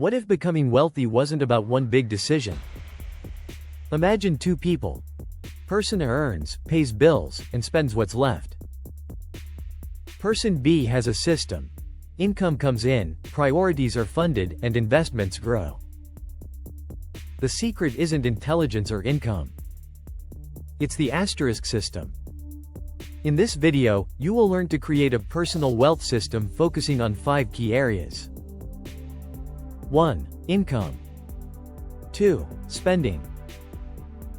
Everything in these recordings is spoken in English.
What if becoming wealthy wasn't about one big decision? Imagine two people. Person A earns, pays bills, and spends what's left. Person B has a system. Income comes in, priorities are funded, and investments grow. The secret isn't intelligence or income. It's the asterisk system. In this video, you will learn to create a personal wealth system focusing on 5 key areas. 1. Income. 2. Spending.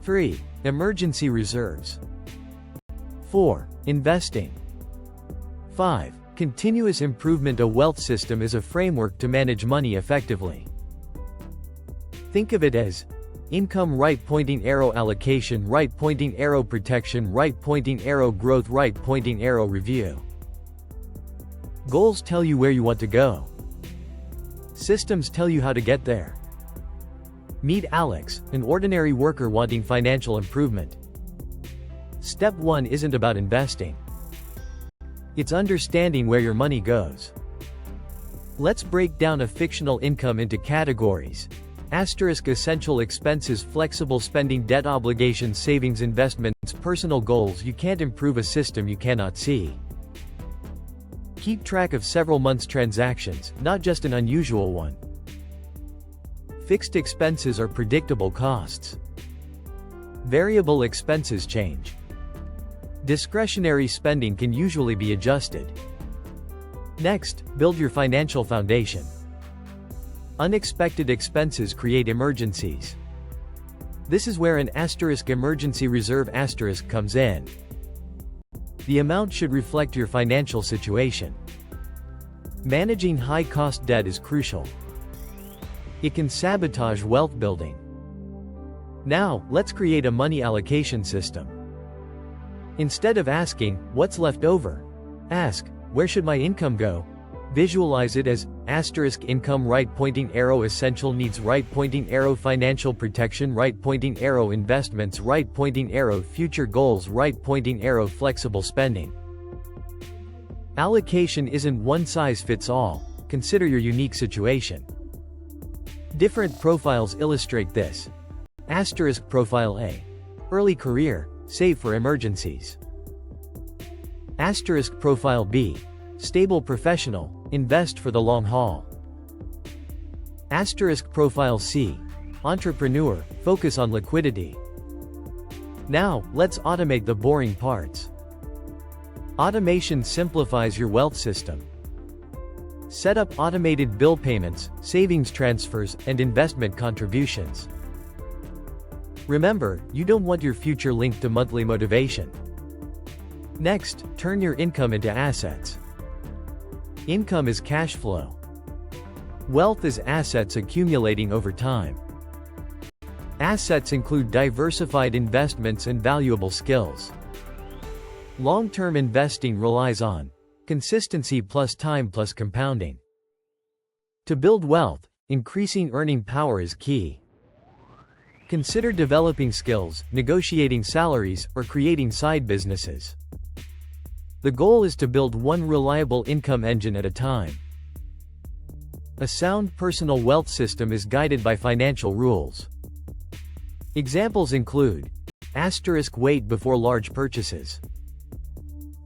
3. Emergency reserves. 4. Investing. 5. Continuous improvement. A wealth system is a framework to manage money effectively. Think of it as income, right pointing arrow; allocation, right pointing arrow; protection, right pointing arrow; growth, right pointing arrow; review. Goals tell you where you want to go. Systems tell you how to get there. Meet Alex, an ordinary worker wanting financial improvement. Step 1 isn't about investing. It's understanding where your money goes. Let's break down a fictional income into categories. Asterisk essential expenses, flexible spending, debt obligations, savings, investments, personal goals. You can't improve a system you cannot see. Keep track of several months' transactions, not just an unusual one. Fixed expenses are predictable costs. Variable expenses change. Discretionary spending can usually be adjusted. Next, build your financial foundation. Unexpected expenses create emergencies. This is where an asterisk emergency reserve asterisk comes in. The amount should reflect your financial situation. Managing high-cost debt is crucial. It can sabotage wealth building. Now, let's create a money allocation system. Instead of asking, "What's left over?" ask, "Where should my income go?" Visualize it as asterisk income, right pointing arrow; essential needs, right pointing arrow; financial protection, right pointing arrow; investments, right pointing arrow; future goals, right pointing arrow; flexible spending. Allocation isn't one size fits all. Consider your unique situation. Different profiles illustrate this. Asterisk profile A. Early career, save for emergencies. Asterisk profile B. Stable professional, invest for the long haul. Asterisk profile C. Entrepreneur, focus on liquidity. Now, let's automate the boring parts. Automation simplifies your wealth system. Set up automated bill payments, savings transfers, and investment contributions. Remember, you don't want your future linked to monthly motivation. Next, turn your income into assets. Income is cash flow. Wealth is assets accumulating over time. Assets include diversified investments and valuable skills. Long-term investing relies on consistency plus time plus compounding. To build wealth, increasing earning power is key. Consider developing skills, negotiating salaries, or creating side businesses. The goal is to build one reliable income engine at a time. A sound personal wealth system is guided by financial rules. Examples include asterisk wait before large purchases.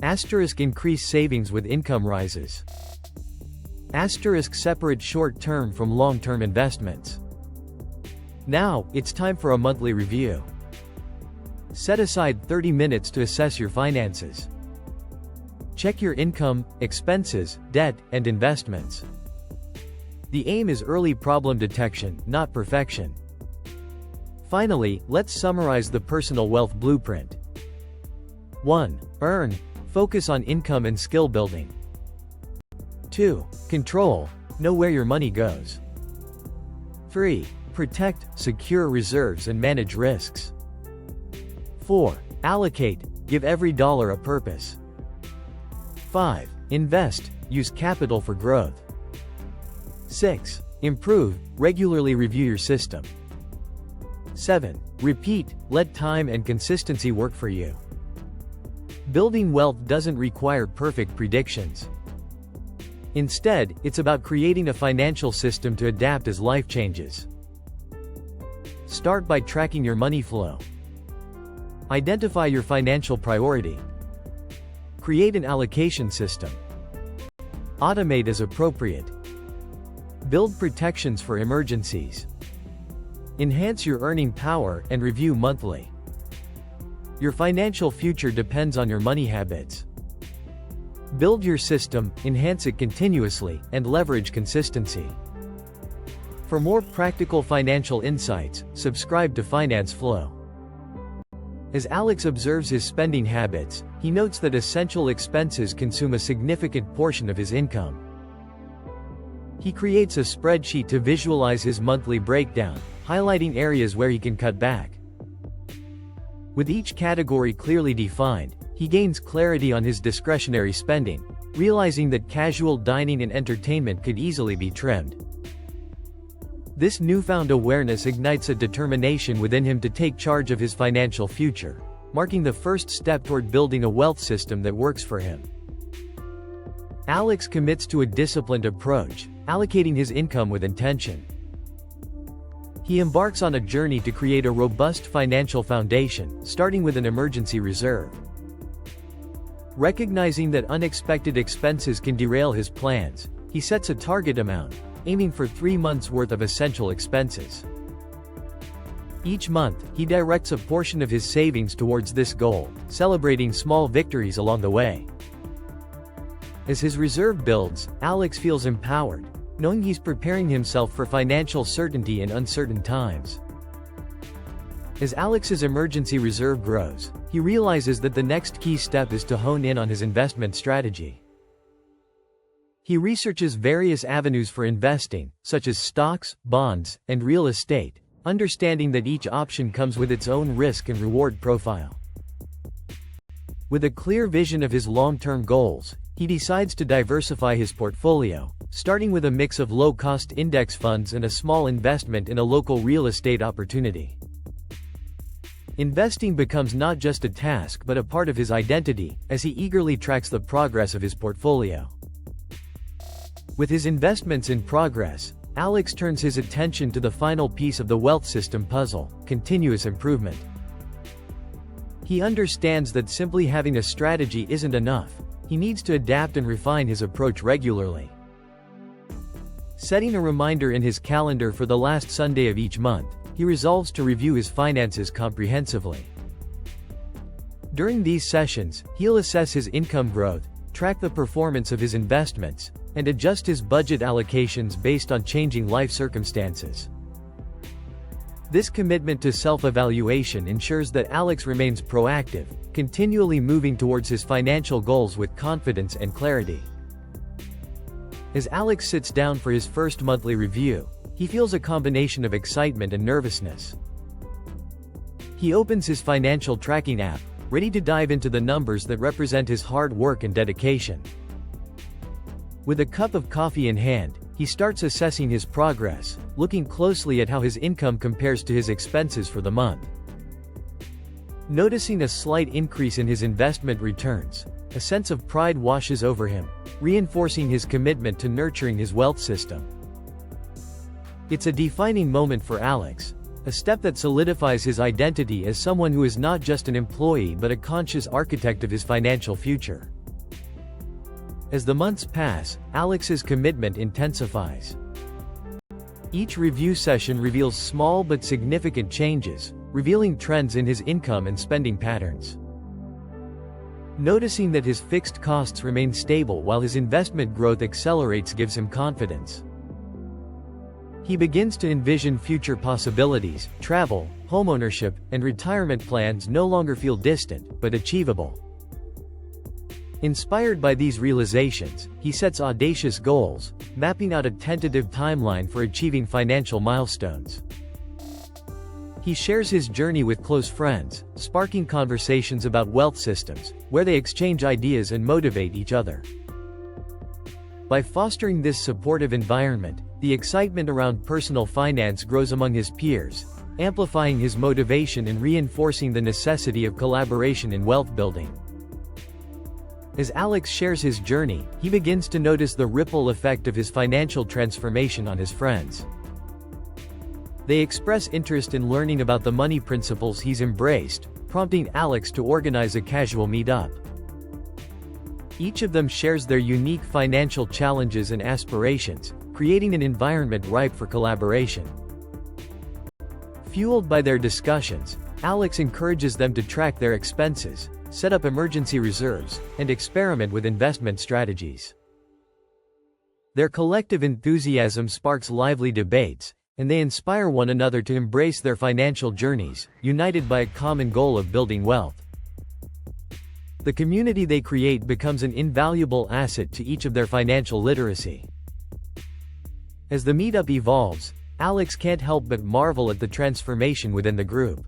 Asterisk increase savings with income rises. Asterisk separate short-term from long-term investments. Now, it's time for a monthly review. Set aside 30 minutes to assess your finances. Check your income, expenses, debt, and investments. The aim is early problem detection, not perfection. Finally, let's summarize the personal wealth blueprint. 1. Earn. Focus on income and skill building. 2. Control. Know where your money goes. 3. Protect, secure reserves and manage risks. 4. Allocate. Give every dollar a purpose. 5. Invest. Use capital for growth. 6. Improve. Regularly review your system. 7. Repeat. Let time and consistency work for you. Building wealth doesn't require perfect predictions. Instead, it's about creating a financial system to adapt as life changes. Start by tracking your money flow. Identify your financial priority. Create an allocation system. Automate as appropriate. Build protections for emergencies. Enhance your earning power and review monthly. Your financial future depends on your money habits. Build your system, enhance it continuously, and leverage consistency. For more practical financial insights, subscribe to Finance Flow. As Alex observes his spending habits, he notes that essential expenses consume a significant portion of his income. He creates a spreadsheet to visualize his monthly breakdown, highlighting areas where he can cut back. With each category clearly defined, he gains clarity on his discretionary spending, realizing that casual dining and entertainment could easily be trimmed. This newfound awareness ignites a determination within him to take charge of his financial future, marking the first step toward building a wealth system that works for him. Alex commits to a disciplined approach, allocating his income with intention. He embarks on a journey to create a robust financial foundation, starting with an emergency reserve. Recognizing that unexpected expenses can derail his plans, he sets a target amount, aiming for 3 months' worth of essential expenses. Each month, he directs a portion of his savings towards this goal, celebrating small victories along the way. As his reserve builds, Alex feels empowered, knowing he's preparing himself for financial certainty in uncertain times. As Alex's emergency reserve grows, he realizes that the next key step is to hone in on his investment strategy. He researches various avenues for investing, such as stocks, bonds, and real estate, understanding that each option comes with its own risk and reward profile. With a clear vision of his long-term goals, he decides to diversify his portfolio, starting with a mix of low-cost index funds and a small investment in a local real estate opportunity. Investing becomes not just a task but a part of his identity, as he eagerly tracks the progress of his portfolio. With his investments in progress, Alex turns his attention to the final piece of the wealth system puzzle: continuous improvement. He understands that simply having a strategy isn't enough. He needs to adapt and refine his approach regularly. Setting a reminder in his calendar for the last Sunday of each month, he resolves to review his finances comprehensively. During these sessions, he'll assess his income growth, track the performance of his investments, and adjust his budget allocations based on changing life circumstances. This commitment to self-evaluation ensures that Alex remains proactive, continually moving towards his financial goals with confidence and clarity. As Alex sits down for his first monthly review, he feels a combination of excitement and nervousness. He opens his financial tracking app, ready to dive into the numbers that represent his hard work and dedication. With a cup of coffee in hand, he starts assessing his progress, looking closely at how his income compares to his expenses for the month. Noticing a slight increase in his investment returns, a sense of pride washes over him, reinforcing his commitment to nurturing his wealth system. It's a defining moment for Alex, a step that solidifies his identity as someone who is not just an employee but a conscious architect of his financial future. As the months pass, Alex's commitment intensifies. Each review session reveals small but significant changes, revealing trends in his income and spending patterns. Noticing that his fixed costs remain stable while his investment growth accelerates gives him confidence. He begins to envision future possibilities. Travel, homeownership, and retirement plans no longer feel distant, but achievable. Inspired by these realizations, he sets audacious goals, mapping out a tentative timeline for achieving financial milestones. He shares his journey with close friends, sparking conversations about wealth systems, where they exchange ideas and motivate each other. By fostering this supportive environment, the excitement around personal finance grows among his peers, amplifying his motivation and reinforcing the necessity of collaboration in wealth building. As Alex shares his journey, he begins to notice the ripple effect of his financial transformation on his friends. They express interest in learning about the money principles he's embraced, prompting Alex to organize a casual meetup. Each of them shares their unique financial challenges and aspirations, creating an environment ripe for collaboration. Fueled by their discussions, Alex encourages them to track their expenses, set up emergency reserves, and experiment with investment strategies. Their collective enthusiasm sparks lively debates, and they inspire one another to embrace their financial journeys, united by a common goal of building wealth. The community they create becomes an invaluable asset to each of their financial literacy. As the meetup evolves, Alex can't help but marvel at the transformation within the group.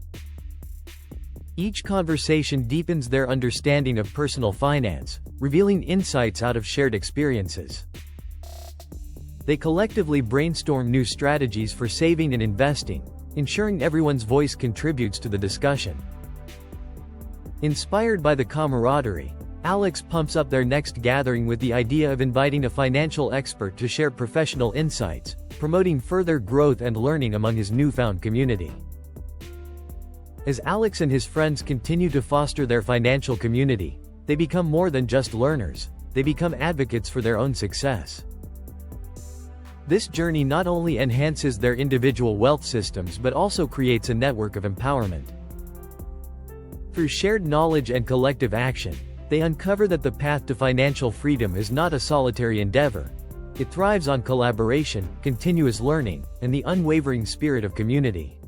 Each conversation deepens their understanding of personal finance, revealing insights out of shared experiences. They collectively brainstorm new strategies for saving and investing, ensuring everyone's voice contributes to the discussion. Inspired by the camaraderie, Alex pumps up their next gathering with the idea of inviting a financial expert to share professional insights, promoting further growth and learning among his newfound community. As Alex and his friends continue to foster their financial community, they become more than just learners, they become advocates for their own success. This journey not only enhances their individual wealth systems but also creates a network of empowerment. Through shared knowledge and collective action, they uncover that the path to financial freedom is not a solitary endeavor. It thrives on collaboration, continuous learning, and the unwavering spirit of community.